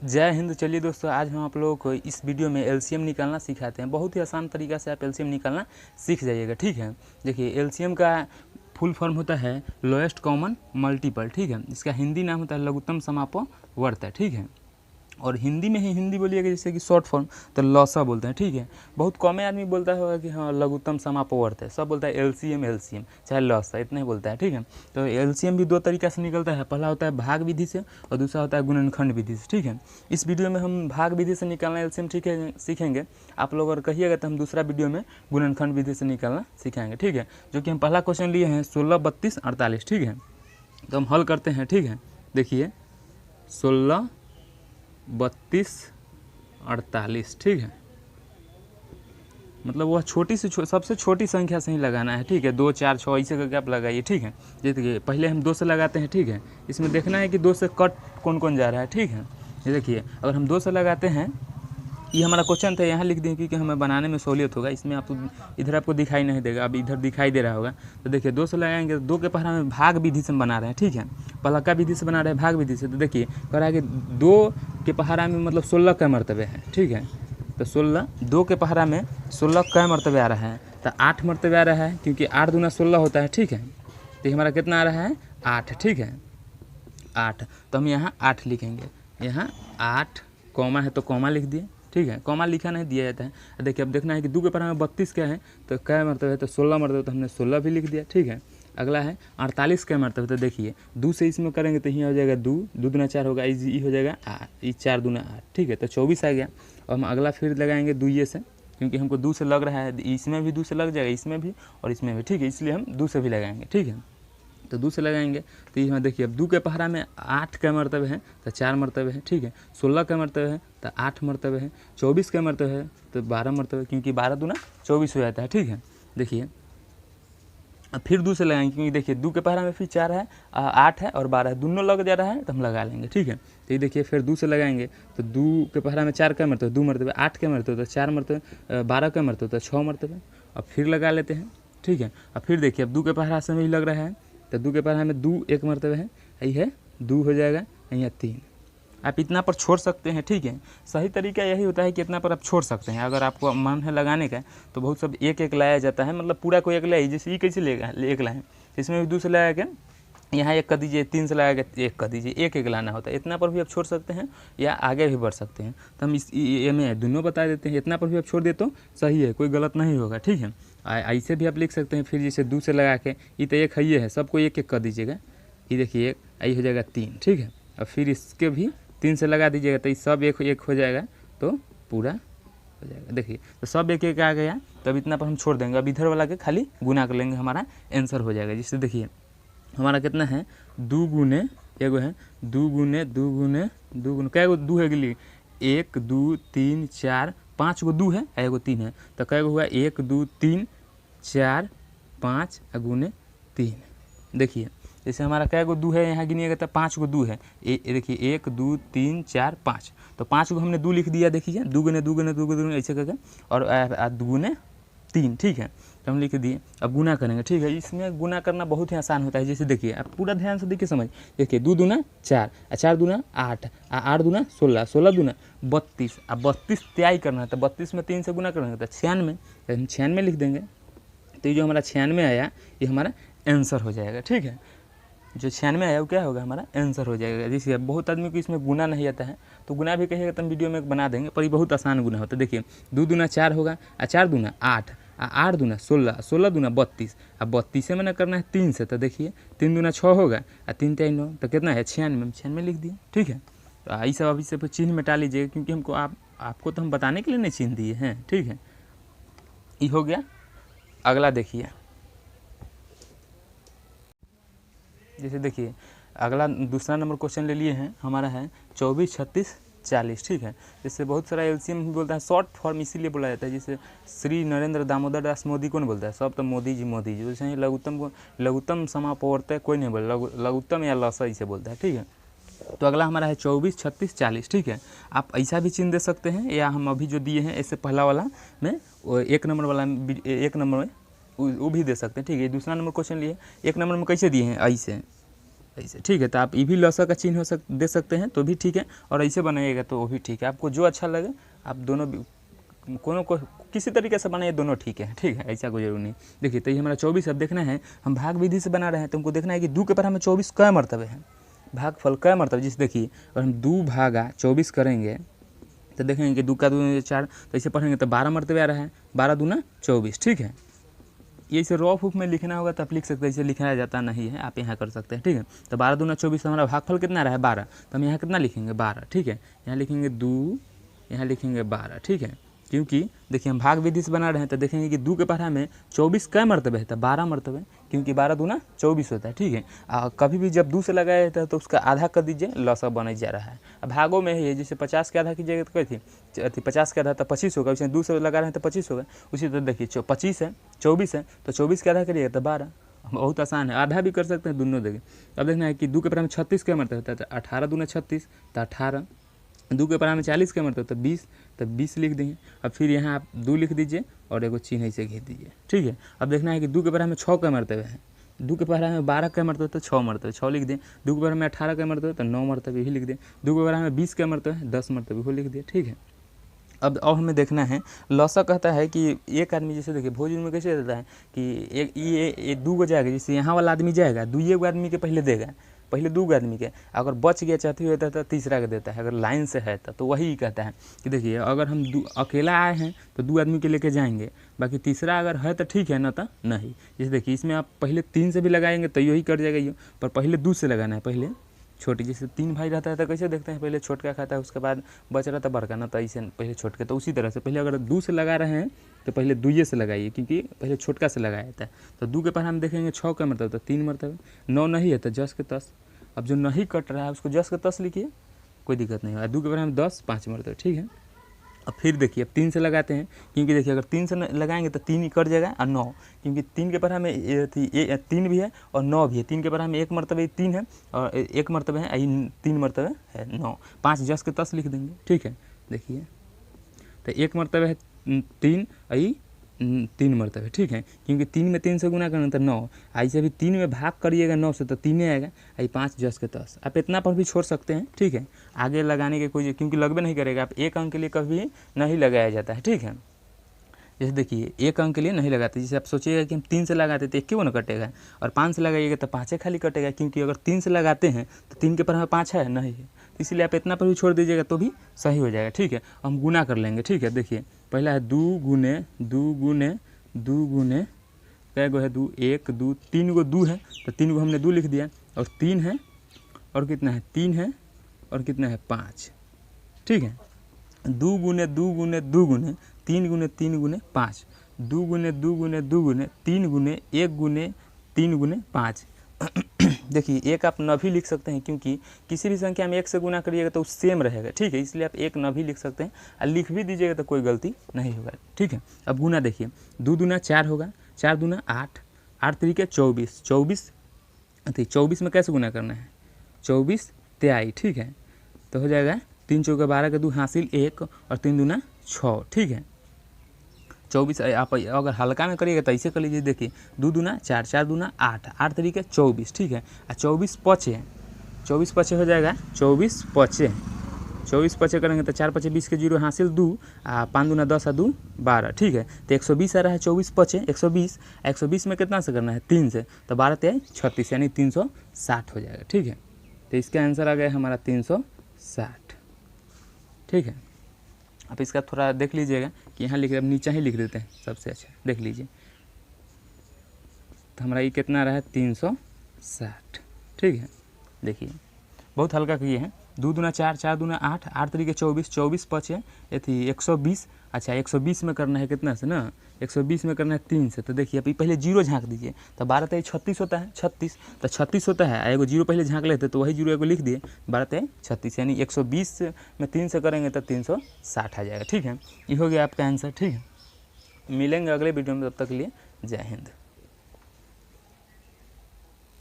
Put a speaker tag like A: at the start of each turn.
A: जय हिंद। चलिए दोस्तों, आज हम आप लोगों को इस वीडियो में एलसीएम निकालना सिखाते हैं। बहुत ही आसान तरीका से आप एलसीएम निकालना सीख जाइएगा। ठीक है, देखिए एलसीएम का फुल फॉर्म होता है लोएस्ट कॉमन मल्टीपल। ठीक है, इसका हिंदी नाम होता है लघुत्तम समापवर्त है। ठीक है, और हिंदी में ही हिंदी बोलिएगा जैसे कि शॉर्ट फॉर्म तो लॉसा बोलते हैं। ठीक है, बहुत कम आदमी बोलता होगा कि हाँ लघुत्तम समापवर्त है, सब बोलता है एलसीएम एलसीएम चाहे लॉसा, इतना ही बोलता है। ठीक है, तो एलसीएम भी दो तरीका से निकलता है, पहला होता है भाग विधि से और दूसरा होता है गुणनखंड विधि से। ठीक है, इस वीडियो में हम भाग विधि से निकालना एलसीएम ठीक है सीखेंगे। आप लोग अगर कहिएगा तो हम दूसरा वीडियो में गुणनखंड विधि से निकालना सिखाएंगे। ठीक है, जो कि हम पहला क्वेश्चन लिए हैं 16, 32, 48। ठीक है, तो हम हल करते हैं। ठीक है, देखिए 16, 32, 48। ठीक है, मतलब वह छोटी से सबसे छोटी संख्या से ही लगाना है। ठीक है, 2, 4, 6 ऐसे करके आप लगाइए। ठीक है, देखिए पहले हम 2 से लगाते हैं। ठीक है, इसमें देखना है कि 2 से कट कौन कौन जा रहा है। ठीक है, ये देखिए अगर हम 2 से लगाते हैं, ये हमारा क्वेश्चन था, यहाँ लिख दें क्योंकि हमें बनाने में सहूलियत होगा। इसमें आप इधर आपको दिखाई नहीं देगा, अब इधर दिखाई दे रहा होगा। तो देखिए 2 से लगाएंगे, 2 के पहला में भाग विधि से बना रहे हैं। ठीक है, पलका विधि से बना रहे हैं, भाग विधि से। तो देखिए कह रहा है कि 2 के पहाड़ा में मतलब 16 का मर्तबे है। ठीक है, तो 16, 2 के पहाड़ा में 16 का मर्तबे आ रहा है, तो 8 मर्तबे आ रहा है क्योंकि 8 दूना 16 होता है। ठीक है, तो हमारा कितना आ रहा है 8। ठीक है, 8, तो हम यहाँ 8 लिखेंगे। यहाँ 8 कॉमा है तो कॉमा लिख दिए। ठीक है, कॉमा लिखा नहीं दिया जाता है। देखिए अब देखना है कि 2 के पहाड़ा में 32 क्या है, तो क्या मरतबा है, तो 16 मरतबा, तो हमने 16 भी लिख दिया। ठीक है, अगला है 48 का मरतबा। तो देखिए 2 से इसमें करेंगे तो यहाँ हो जाएगा 2, 2 दूना 4 होगा, ये हो जाएगा 8, ये 4 दूना 8। ठीक है, तो 24 आ गया। और हम अगला फिर लगाएंगे 2 ये से, क्योंकि हमको 2 से लग रहा है, इसमें भी 2 से लग जाएगा, इसमें भी और इसमें भी। ठीक है, इसलिए हम 2 से भी लगाएंगे। ठीक है, तो 2 से लगाएंगे तो यहाँ देखिए अब 2 के पहाड़ा में 8 का मरतबे है तो 4 मरतबे है। ठीक है, 16 का मरतबे है तो 8 मरतबे है, 24 का मरतबे है तो 12 मरतबे, क्योंकि 12 दूना 24 हो जाता है। ठीक है, देखिए अब फिर 2 से लगाएंगे, क्योंकि देखिए 2 के पहाड़ा में फिर 4 है, 8 है और 12 है, दोनों लग जा रहा है तो हम लगा लेंगे। ठीक है, तो ये देखिए फिर 2 से लगाएंगे तो 2 के पहाड़ा में 4 का मरतबे, 2 मरतबे, 8 के मरतबे तो 4 मरतबे, 12 का मरतबे तो 6 मरतबे। अब फिर लगा लेते हैं। ठीक है, अब फिर देखिए अब 2 के पहाड़ा से भी लग रहा है, तो 2 के पहाड़ा में 2 एक मरतबे है, यही है 2 हो जाएगा, यहाँ 3। आप इतना पर छोड़ सकते हैं। ठीक है, सही तरीका यही होता है कि इतना पर आप छोड़ सकते हैं। अगर आपको मन है लगाने का तो बहुत सब एक एक लाया जाता है, मतलब पूरा को एक लाए, जैसे ये कैसे लेगा एक लाए, इसमें भी 2 से लगा के यहाँ 1 कर दीजिए, 3 से लगा के 1 कर दीजिए, एक एक लाना होता है। इतना पर भी आप छोड़ सकते हैं या आगे भी बढ़ सकते हैं। तो हम ये में दोनों बता देते हैं, इतना पर भी आप छोड़ दे तो सही है, कोई गलत नहीं होगा। ठीक है, ऐसे भी आप लिख सकते हैं। फिर जैसे 2 से लगा के ये तो एक है सबको एक एक कर दीजिएगा, ये देखिए 1, ये हो जाएगा 3। ठीक है, और फिर इसके भी 3 से लगा दीजिएगा तो ये सब एक एक हो जाएगा, तो पूरा हो जाएगा। देखिए तो सब एक एक आ गया, तो अब इतना पर हम छोड़ देंगे। अब इधर वाला के खाली गुना कर लेंगे, हमारा आंसर हो जाएगा। जिससे देखिए हमारा कितना है 2 गुने एगो है, 2 गुने 2 गुने 2 गुने कै गो 2 है गिली, 1 2 3 4 5 गो 2 है, एगो 3 है, तो कै गो हुआ 1 2 3 4 5 गुने 3। देखिए जैसे हमारा कै गो 2 है, यहाँ गिनिएगा तो 5 गो 2 है। देखिए 1 2 3 4 5, तो 5 गो हमने 2 लिख दिया। देखिए 2 गुने 2 गुने 2 गुने ऐसे करके, और 2 गुने 3। ठीक है, तो हम लिख दिए। अब गुना करेंगे। ठीक है, इसमें गुना करना बहुत ही आसान होता है। जैसे देखिए आप पूरा ध्यान से देखिए, समझ, देखिए 2 दूना 4, 4 दूना 8, 8 दूना 16, 16 दूना 32, अब 32 त्याई करना है, तो 32 में 3 से गुना करेंगे तो 96, तो हम 96 लिख देंगे। तो ये जो हमारा 96 आया ये हमारा आंसर हो जाएगा। ठीक है, जो 96 आया वो क्या होगा, हमारा आंसर हो जाएगा। जैसे बहुत आदमी को इसमें गुना नहीं आता है, तो गुना भी कहिएगा तो हम वीडियो में बना देंगे, पर ये बहुत आसान गुना होता है। देखिए 2 दूना 4 होगा, 4 दूना 8, 8 दूना 16, 16 दूना 32, अब 32 से मैंने करना है 3 से, तो देखिए 3 दूना 6 होगा, 3 3 9, तो कितना है 96, 96 लिख दिए। ठीक है, तो ये सब अभी से चिन्ह मिटा लीजिएगा, क्योंकि हमको आपको तो हम बताने के लिए नहीं चिन्ह दिए हैं। ठीक है, ये हो गया। अगला देखिए, जैसे देखिए अगला दूसरा नंबर क्वेश्चन ले लिए हैं, हमारा है 24 36 40। ठीक है, जैसे बहुत सारा एलसीएम भी बोलता है, शॉर्ट फॉर्म इसीलिए बोला जाता है। जैसे श्री नरेंद्र दामोदर दास मोदी कौन बोलता है, सब तो मोदी जी मोदी जी। जैसे लघुत्तम को लघुत्तम समापवर्त कोई नहीं बोलता, लघुत्तम या लसा इसे बोलता है। ठीक है, तो अगला हमारा है 24 36 40। ठीक है, आप ऐसा भी चिन्ह दे सकते हैं, या हम अभी जो दिए हैं ऐसे पहला वाला में 1 नंबर वाला 1 नंबर में वो भी दे सकते हैं। ठीक है, दूसरा नंबर क्वेश्चन लिए 1 नंबर में कैसे दिए हैं, ऐसे ऐसे, ठीक है। तो आप ई भी लॉसा का चिन्ह दे सकते हैं तो भी ठीक है, और ऐसे बनाइएगा तो वो भी ठीक है, आपको जो अच्छा लगे आप दोनों कोनो को किसी तरीके से बनाइए, दोनों ठीक है, ठीक है, ऐसा कोई जरूरी नहीं। देखिए तो ये हमारा 24 अब देखना है, हम भाग विधि से बना रहे हैं तो हमको देखना है कि 2 के पर हमें 24 कै मरतबे है, भागफल कै मरतबे। जैसे देखिए अगर हम 2 भागा 24 करेंगे तो देखेंगे कि 2 का 2 4, तो ऐसे पढ़ेंगे तो 12 मरतबे आ रहा है, 12 दूना 24, ठीक है। ये इसे रॉ प्रूफ में लिखना होगा तो आप लिख सकते हैं, इसे लिखा जाता नहीं है, आप यहाँ कर सकते हैं, ठीक है। तो 12 दूना 24, हमारा भागफल कितना रहा है 12, तो हम यहाँ कितना लिखेंगे 12, ठीक है। यहाँ लिखेंगे 2, यहाँ लिखेंगे 12, ठीक है। क्योंकि देखिए हम भाग विधि से बना रहे हैं तो देखेंगे कि 2 के पढ़ा में 24 कै मरतबे है, तो 12 मरतबे, क्योंकि 12 दूना 24 होता है, ठीक है। कभी भी जब 2 से लगाया जाता है तो उसका आधा कर दीजिए, लॉसा बन जा रहा है। अब भागों में है जैसे 50 के आधा कीजिएगा तो कैसे 50 के आधा तो 25 होगा, उसमें 2 से लगा रहे हैं तो 25 होगा। उसी तरह देखिए 25 है 24 है तो 24 के आधा करिएगा तो 12, बहुत आसान है, आधा भी कर सकते हैं, दोनों देखिए। अब देखना है कि 2 के पढ़ा में 36 कै मरतबे होता है, तो 18 दूना 36 तो 18, 2 के पढ़ा में 40 कै मरतबे तो 20, तो 20 लिख देंगे। अब फिर यहाँ आप 2 लिख दीजिए और एगो चिन्ह से घेर दीजिए, ठीक है। अब देखना है कि 2 के पढ़ा में 6 कै मरतबे है, 2 के पढ़ा में 12 कै मरतबे तो 6 मरतबे 6 लिख दें, 2 के पढ़ा में 18 कै मरतबे तो 9 मरतबे ही लिख दें, 2 के पढ़ा में 20 कै मरतबे है 10 मरतबे वो लिख दिए, ठीक है। अब और हमें देखना है लॉसा कहता है कि एक आदमी, जैसे देखिए भोजन में कैसे देता है कि एक ये 2 गो जाएगा, जैसे यहाँ वाला आदमी जाएगा 2 गो आदमी के पहले देगा, पहले 2 गो आदमी के, अगर बच गया चौथी होता है तो तीसरा के देता है, अगर लाइन से है तो वही कहता है कि देखिए अगर हम अकेला आए हैं तो 2 आदमी के लेके जाएंगे, बाकी तीसरा अगर है तो ठीक है, ना तो नहीं। जैसे देखिए इसमें आप पहले 3 से भी लगाएंगे तो यही कर जाएगा ये, पर पहले 2 से लगाना है, पहले छोटी, जैसे 3 भाई रहता है तो कैसे देखते हैं पहले छोटका खाता है उसके बाद बच रहा था बड़का, ना तो ऐसे पहले छोटके, तो उसी तरह से पहले अगर 2 से लगा रहे हैं तो पहले 2 से लगाइए, क्योंकि पहले छोटका से लगाया जाता है। तो 2 के पर हम देखेंगे 6 का मतलब तो 3 मरतबे, 9 नहीं है तो 10 के 10, अब जो नहीं कट रहा है उसको 10 के 10 लिखिए, कोई दिक्कत नहीं है। 2 के पर हम 10 5 मरतबे, ठीक है। अब फिर देखिए अब 3 से लगाते हैं, क्योंकि देखिए अगर 3 से लगाएंगे तो 3 ही कट जाएगा और 9, क्योंकि 3 के पर हमें 3 भी है और 9 भी है, 3 के पर हमें 1 मरतबे 3 है और 1 मरतबे है 3 मरतबे है 9, 5 10 के 10 लिख देंगे, ठीक है। देखिए तो 1 मरतबे है 3 आई 3 मरतबे, ठीक है, क्योंकि 3 में 3 से गुना करना तो 9, ऐसे भी 3 में भाग करिएगा 9 से तो 3 आएगा, आई 5 10 के 10, आप इतना पर भी छोड़ सकते हैं, ठीक है। आगे लगाने के कोई, क्योंकि लगभग नहीं करेगा, आप 1 अंक के लिए कभी नहीं लगाया जाता है, ठीक है। जैसे देखिए 1 अंक के लिए नहीं लगाते, जैसे आप सोचिएगा कि हम 3 से लगाते तो 1 क्यों ना कटेगा, और 5 से लगाइएगा तो 5 खाली कटेगा, क्योंकि अगर 3 से लगाते हैं तो 3 के पर हमें 5 है नहीं है, इसलिए आप इतना पर भी छोड़ दीजिएगा तो भी सही हो जाएगा, ठीक है। हम गुना कर लेंगे, ठीक है। देखिए पहला है 2 गुने 2 गुने 2 गुने कै गो है 2 1 2 3 गो 2 है तो 3 गो हमने 2 लिख दिया, और 3 है और कितना है 3 है और कितना है 5, ठीक है। 2 गुने 2 गुने 2 गुने 3 गुने 3 गुने 5, 2 गुने 2 गुने 2 गुने 3 गुने 1 गुने 3 गुने 5। देखिए एक आप न भी लिख सकते हैं, क्योंकि किसी भी संख्या में 1 से गुना करिएगा तो सेम रहेगा, ठीक है, इसलिए आप 1 न भी लिख सकते हैं, और लिख भी दीजिएगा तो कोई गलती नहीं होगा, ठीक है। अब गुना देखिए 2 दूना 4 होगा, 4 दूना 8, 8 तरीके 24, 24 में कैसे गुना करना है 24 23, ठीक है। तो हो जाएगा 3 चौके 12 के 2 हासिल 1 और 3 दूना 6, ठीक है। 24 आप अगर हल्का में करिएगा तो ऐसे कर लीजिए, देखिए 2 दूना 4, 4 दूना 8, 8 तरीके 24, ठीक है। 24 पचे हो जाएगा 24 पचे करेंगे तो 4 पचे 20 के 0 हासिल 2, 5 दूना 10 और 2 12, ठीक है। तो 120 आ रहा है 24 पचे 120 में कितना से करना है 3 से, तो 12 3 36 यानी 360 हो जाएगा, ठीक है। तो इसका आंसर आ गया हमारा 360, ठीक है। आप इसका थोड़ा देख लीजिएगा कि यहाँ लिख, अब नीचे ही लिख देते हैं सबसे अच्छा, देख लीजिए तो हमारा ये कितना रहा है 360, ठीक है। देखिए बहुत हल्का किए हैं, 2 दूना 4, 4 दूना 8, 8 तरीके 24, 24 पचे थी 120, अच्छा 120 में करना है कितना से ना 120 में करना है 3 से, तो देखिए अभी पहले 0 झाँक दीजिए, तो 12 3 36 होता है 36, तो 36 होता है, एगो 0 पहले झाँक लेते तो वही 0 एगो लिख दिए, 12 3 36 यानी 120 में 3 से करेंगे तो 360 आ जाएगा, ठीक है। ये हो गया आपका आंसर, ठीक है। मिलेंगे अगले वीडियो में, तब तक के लिए जय हिंद।